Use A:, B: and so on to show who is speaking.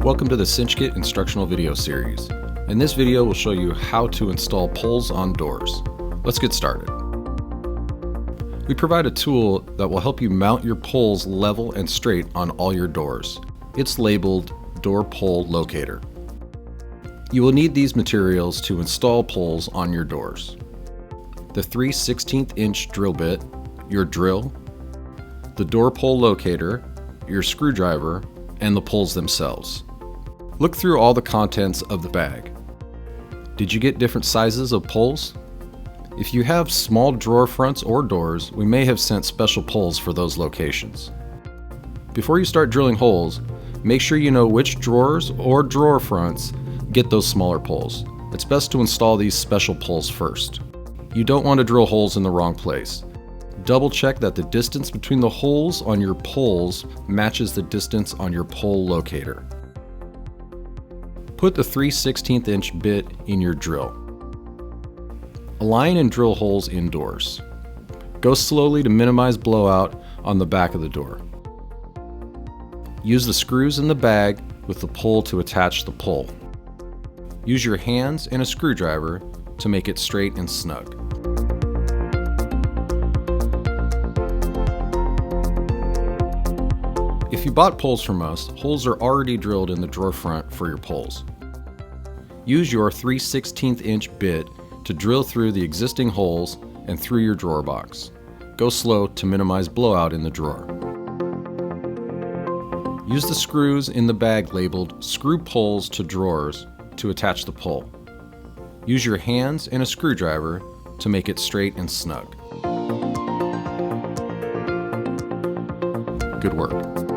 A: Welcome to the CinchKit instructional video series. In this video, we'll show you how to install pulls on doors. Let's get started. We provide a tool that will help you mount your pulls level and straight on all your doors. It's labeled Door Pull Locator. You will need these materials to install pulls on your doors: the 3/16" drill bit, your drill, the door pull locator, your screwdriver, and the pulls themselves. Look through all the contents of the bag. Did you get different sizes of pulls? If you have small drawer fronts or doors, we may have sent special pulls for those locations. Before you start drilling holes, make sure you know which drawers or drawer fronts get those smaller pulls. It's best to install these special pulls first. You don't want to drill holes in the wrong place. Double check that the distance between the holes on your pulls matches the distance on your pull locator. Put the 3/16" bit in your drill. Align and drill holes indoors. Go slowly to minimize blowout on the back of the door. Use the screws in the bag with the pull to attach the pull. Use your hands and a screwdriver to make it straight and snug. If you bought pulls from us, holes are already drilled in the drawer front for your pulls. Use your 3/16" bit to drill through the existing holes and through your drawer box. Go slow to minimize blowout in the drawer. Use the screws in the bag labeled Screw Pulls to Drawers to attach the pull. Use your hands and a screwdriver to make it straight and snug. Good work.